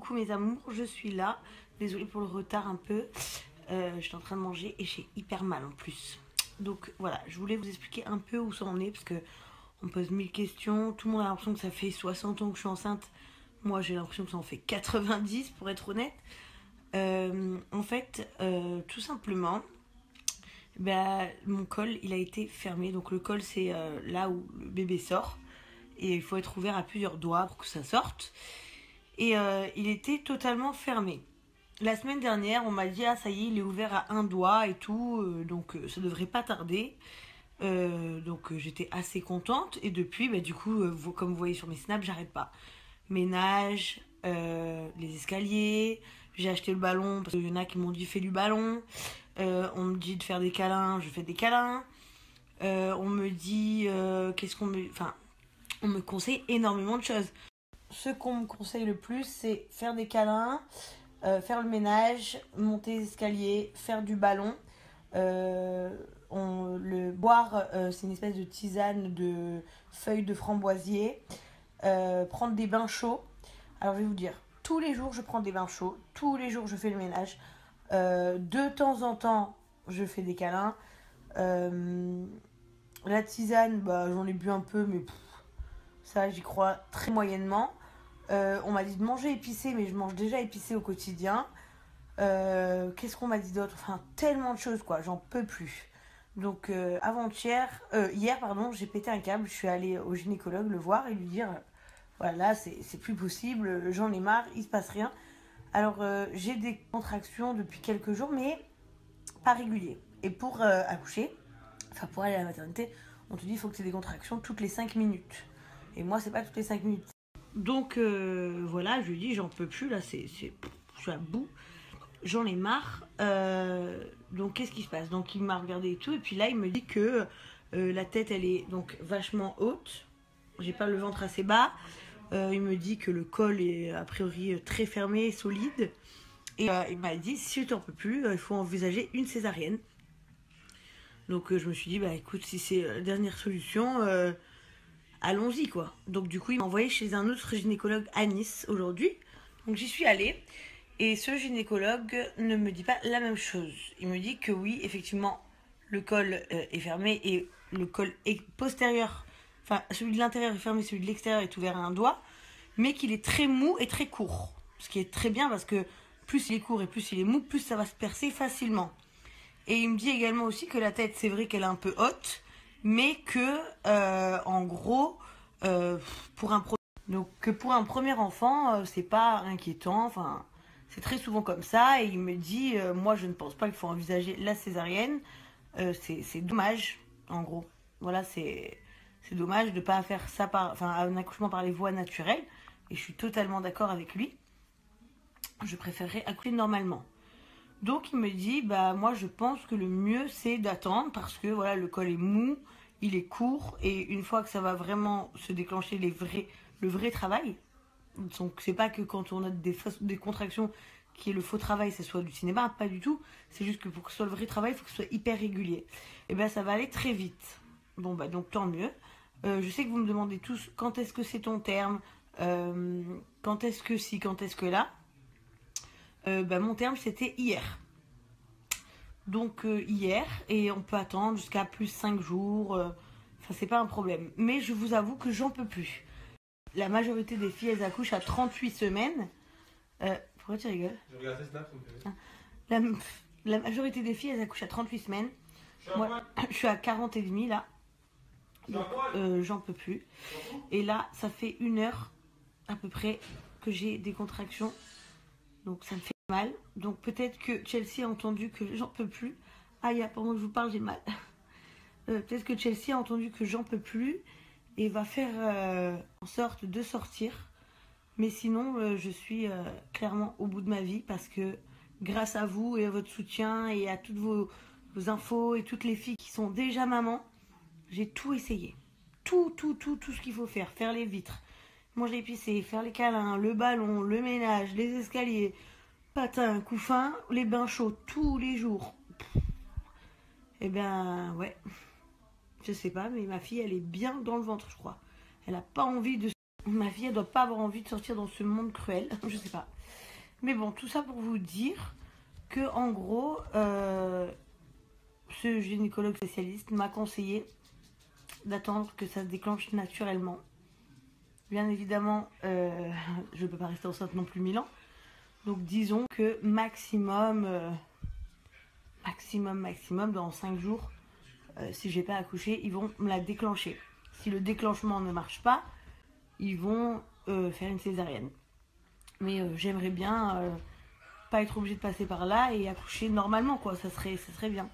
coucou mes amours, je suis là. Désolée pour le retard un peu. J'étais en train de manger et j'ai hyper mal en plus. Donc voilà, je voulais vous expliquer un peu où ça en est parce que on me pose 1000 questions. Tout le monde a l'impression que ça fait 60 ans que je suis enceinte. Moi j'ai l'impression que ça en fait 90 pour être honnête. En fait, tout simplement, mon col il a été fermé. Donc le col c'est là où le bébé sort. Et il faut être ouvert à plusieurs doigts pour que ça sorte. Et il était totalement fermé. La semaine dernière, on m'a dit, ah ça y est, il est ouvert à un doigt et tout, donc ça devrait pas tarder. Donc j'étais assez contente. Et depuis, du coup, comme vous voyez sur mes snaps, j'arrête pas. Ménage, les escaliers, j'ai acheté le ballon, parce qu'il y en a qui m'ont dit, fais du ballon. On me dit de faire des câlins, je fais des câlins. On me dit, on me conseille énormément de choses. Ce qu'on me conseille le plus, c'est faire des câlins, faire le ménage, monter les escaliers, faire du ballon. Boire, c'est une espèce de tisane de feuilles de framboisier. Prendre des bains chauds. Alors je vais vous dire, tous les jours je prends des bains chauds, tous les jours je fais le ménage. De temps en temps, je fais des câlins. La tisane, j'en ai bu un peu, mais ça j'y crois très moyennement. On m'a dit de manger épicé, mais je mange déjà épicé au quotidien. Qu'est-ce qu'on m'a dit d'autre? Enfin, tellement de choses, quoi. J'en peux plus. Donc, hier, j'ai pété un câble. Je suis allée au gynécologue le voir et lui dire voilà, c'est plus possible, j'en ai marre, il se passe rien. Alors, j'ai des contractions depuis quelques jours, mais pas réguliers. Et pour accoucher, pour aller à la maternité, on te dit il faut que tu aies des contractions toutes les 5 minutes. Et moi, c'est pas toutes les 5 minutes. Donc voilà, je lui dis j'en peux plus là, je suis à bout, j'en ai marre. Donc qu'est-ce qui se passe? Donc il m'a regardé et tout, et puis là il me dit que la tête elle est donc vachement haute, j'ai pas le ventre assez bas. Il me dit que le col est a priori très fermé, solide, et il m'a dit si tu n'en peux plus, il faut envisager une césarienne. Donc je me suis dit écoute, si c'est la dernière solution, allons-y quoi. Donc du coup il m'a envoyé chez un autre gynécologue à Nice aujourd'hui. Donc j'y suis allée et ce gynécologue ne me dit pas la même chose. Il me dit que oui, effectivement, le col est fermé et le col est postérieur, enfin celui de l'intérieur est fermé, celui de l'extérieur est ouvert à un doigt, mais qu'il est très mou et très court. Ce qui est très bien parce que plus il est court et plus il est mou, plus ça va se percer facilement. Et il me dit également aussi que la tête, c'est vrai qu'elle est un peu haute, mais que, en gros, pour un premier enfant, c'est pas inquiétant. Enfin, c'est très souvent comme ça. Et il me dit, moi, je ne pense pas qu'il faut envisager la césarienne. C'est dommage, en gros. Voilà, c'est dommage de ne pas faire ça un accouchement par les voies naturelles. Et je suis totalement d'accord avec lui. Je préférerais accoucher normalement. Donc il me dit, moi je pense que le mieux c'est d'attendre parce que voilà, le col est mou, il est court et une fois que ça va vraiment se déclencher le vrai travail, donc c'est pas que quand on a des contractions qui est le faux travail, ça soit du cinéma, pas du tout, c'est juste que pour que ce soit le vrai travail, il faut que ce soit hyper régulier. Et ça va aller très vite. Bon donc tant mieux. Je sais que vous me demandez tous quand est-ce que c'est ton terme, quand est-ce que si, quand est-ce que là. Mon terme c'était hier. Donc hier, et on peut attendre jusqu'à plus 5 jours, c'est pas un problème. Mais je vous avoue que j'en peux plus. La majorité des filles, elles accouchent à 38 semaines. Pourquoi tu rigoles? Je regarde tes snaps, ça me fait rire. La majorité des filles, elles accouchent à 38 semaines. Moi, je suis à 40 et demi là. Donc j'en peux plus. Et là, ça fait 1 heure à peu près que j'ai des contractions. Donc ça me fait mal. Donc peut-être que Chelsea a entendu que j'en peux plus. Pendant que je vous parle, j'ai mal. Peut-être que Chelsea a entendu que j'en peux plus et va faire en sorte de sortir. Mais sinon, je suis clairement au bout de ma vie parce que grâce à vous et à votre soutien et à toutes vos infos et toutes les filles qui sont déjà mamans, j'ai tout essayé. Tout ce qu'il faut faire. Faire les vitres, manger épicé, faire les câlins, le ballon, le ménage, les escaliers, patin, couffin, les bains chauds tous les jours. Ouais. Je sais pas, mais ma fille, elle est bien dans le ventre, je crois. Elle a pas envie de... ma fille, elle doit pas avoir envie de sortir dans ce monde cruel. Je sais pas. Mais bon, tout ça pour vous dire que en gros, ce gynécologue spécialiste m'a conseillé d'attendre que ça se déclenche naturellement. Bien évidemment, je ne peux pas rester enceinte non plus 1000 ans. Donc disons que maximum, dans 5 jours, si j'ai pas accouché, ils vont me la déclencher. Si le déclenchement ne marche pas, ils vont faire une césarienne. Mais j'aimerais bien pas être obligée de passer par là et accoucher normalement, quoi. Ça serait bien.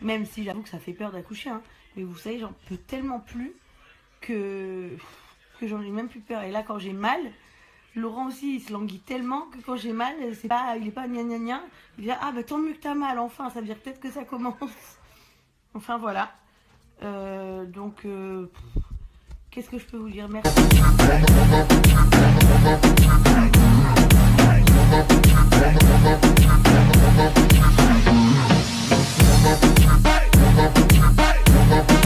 Même si j'avoue que ça fait peur d'accoucher, hein. Mais vous savez, j'en peux tellement plus que j'en ai même plus peur. Et là, quand j'ai mal, Laurent aussi, il se languit tellement que quand j'ai mal, il est pas gna gna gna. Il dit ah bah tant mieux que t'as mal, enfin, ça veut dire peut-être que ça commence. Enfin voilà. Donc, qu'est-ce que je peux vous dire? Merci.